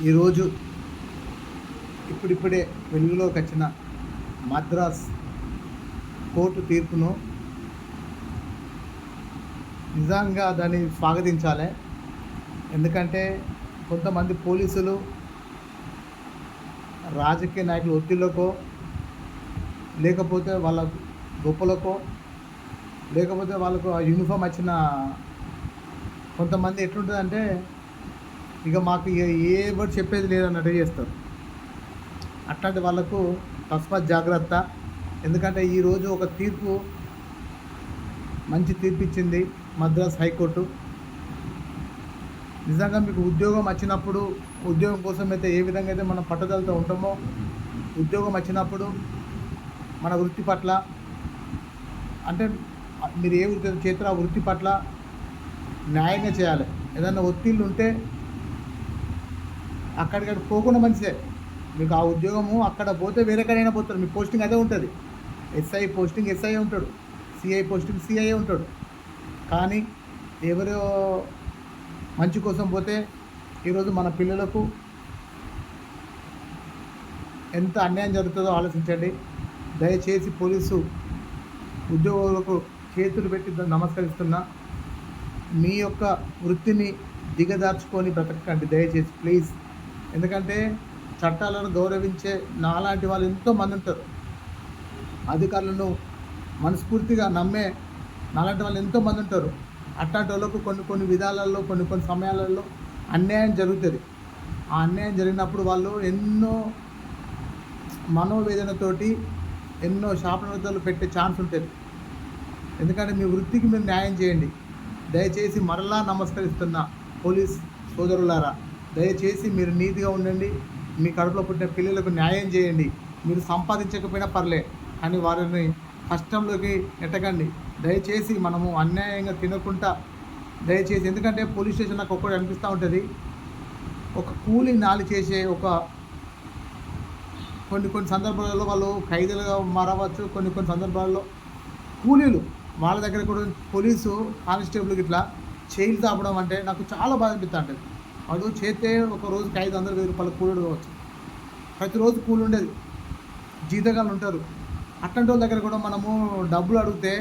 ఈరోజు ఇప్పుడిప్పుడే వెలుగులోకి వచ్చిన మద్రాస్ కోర్టు తీర్పును నిజంగా దాన్ని స్వాగతించాలి. ఎందుకంటే కొంతమంది పోలీసులు రాజకీయ నాయకుల ఒత్తిళ్లకో, లేకపోతే వాళ్ళ గొప్పలకో, లేకపోతే వాళ్ళకు ఆ యూనిఫామ్ వచ్చిన కొంతమంది ఎట్లుంటుందంటే ఇక మాకు ఏ వర్డ్ చెప్పేది లేదన్నట్టు చేస్తారు. అట్లాంటి వాళ్ళకు తస్మాత్ జాగ్రత్త. ఎందుకంటే ఈరోజు ఒక తీర్పు, మంచి తీర్పు ఇచ్చింది మద్రాస్ హైకోర్టు. నిజంగా మీకు ఉద్యోగం వచ్చినప్పుడు, ఉద్యోగం కోసం అయితే ఏ విధంగా అయితే మనం పట్టుదలతో ఉంటామో, ఉద్యోగం వచ్చినప్పుడు మన వృత్తి పట్ల, అంటే మీరు ఏ వృత్తి చేస్తారో ఆ వృత్తి పట్ల న్యాయంగా చేయాలి. ఏదైనా ఒత్తిళ్ళు ఉంటే అక్కడికి పోకుండా మంచిదే. మీకు ఆ ఉద్యోగము అక్కడ పోతే వేరేకడైనా పోతారు, మీ పోస్టింగ్ అదే ఉంటుంది. ఎస్ఐ పోస్టింగ్ ఎస్ఐ ఉంటాడు, సిఐ పోస్టింగ్ సిఐ ఉంటాడు. కానీ ఎవరో మంచి కోసం పోతే ఈరోజు మన పిల్లలకు ఎంత అన్యాయం జరుగుతుందో ఆలోచించండి. దయచేసి పోలీసు ఉద్యోగులకు చేతులు పెట్టి నమస్కరిస్తున్నా. మీ యొక్క వృత్తిని దిగదార్చుకొని బ్రతకండి దయచేసి, ప్లీజ్. ఎందుకంటే చట్టాలను గౌరవించే నాలాంటి వాళ్ళు ఎంతోమంది ఉంటారు. అధికారులను మనస్ఫూర్తిగా నమ్మే నాలాంటి వాళ్ళు ఎంతోమంది ఉంటారు. అట్లాంటి వాళ్ళకు కొన్ని విధాలలో, కొన్ని సమయాలలో అన్యాయం జరుగుతుంది. ఆ అన్యాయం జరిగినప్పుడు వాళ్ళు ఎన్నో మనోవేదనతోటి ఎన్నో శాపనార్థాలు పెట్టే ఛాన్స్ ఉంటుంది. ఎందుకంటే మీ వృత్తికి మీరు న్యాయం చేయండి. దయచేసి మరలా నమస్కరిస్తున్న పోలీస్ సోదరులారా, దయచేసి మీరు నీతిగా ఉండండి. మీ కడుపులో పుట్టిన పిల్లలకు న్యాయం చేయండి. మీరు సంపాదించకపోయినా పర్లే, కానీ వారిని కష్టంలోకి నెట్టకండి. దయచేసి మనము అన్యాయంగా తినకుండా దయచేసి, ఎందుకంటే పోలీస్ స్టేషన్ నాకు ఒక్కటి అనిపిస్తూ ఉంటుంది. ఒక కూలి నాలి చేసే కొన్ని సందర్భాలలో వాళ్ళు ఖైదీలుగా మారవచ్చు. కొన్ని సందర్భాల్లో కూలీలు వాళ్ళ దగ్గర కూడా పోలీసు కానిస్టేబుల్ ఇట్లా చేయిలు తాపడం అంటే నాకు చాలా బాధ అనిపిస్తూ ఉంటుంది. వాడు చేస్తే ఒక రోజుకి 500,000 రూపాయలు కూలీడు కావచ్చు. ప్రతిరోజు కూలి ఉండేది, జీతగాళ్ళు ఉంటారు. అట్లాంటి వాళ్ళ దగ్గర కూడా మనము డబ్బులు అడిగితే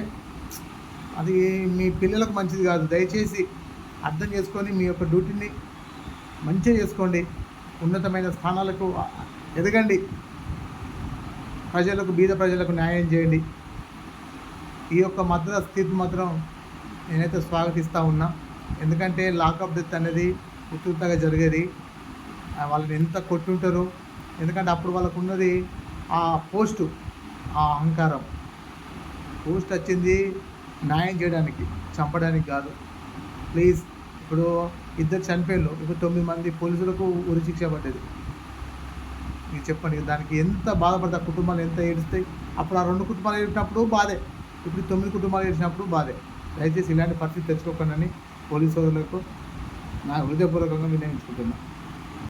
అది మీ పిల్లలకు మంచిది కాదు. దయచేసి అర్థం చేసుకొని మీ యొక్క డ్యూటీని మంచిగా చేసుకోండి. ఉన్నతమైన స్థానాలకు ఎదగండి. బీద ప్రజలకు న్యాయం చేయండి. ఈ యొక్క మద్రాస్ తీర్పు మాత్రం నేనైతే స్వాగతిస్తూ ఉన్నా. ఎందుకంటే లాకప్ డెత్ అనేది ఉత్తుగా జరిగేది. వాళ్ళని ఎంత కొట్టుంటారు. ఎందుకంటే అప్పుడు వాళ్ళకు ఉన్నది ఆ పోస్టు, ఆ అహంకారం. పోస్ట్ వచ్చింది న్యాయం చేయడానికి, చంపడానికి కాదు. ప్లీజ్, ఇప్పుడు ఇద్దరు చనిపోయారు, ఇప్పుడు 9 మంది పోలీసులకు ఉరిశిక్ష పడ్డది. మీరు చెప్పండి, దానికి ఎంత బాధపడతా, కుటుంబాలు ఎంత ఏడుస్తాయి. అప్పుడు ఆ 2 కుటుంబాలు ఏడినప్పుడు బాధే, ఇప్పుడు 9 కుటుంబాలు ఏడిచినప్పుడు బాధే. దయచేసి ఇలాంటి పరిస్థితి తెచ్చుకోకండి పోలీసు సోదరులకు నా హృదయపూర్వకంగా విన్నవించుకుంటున్నాను.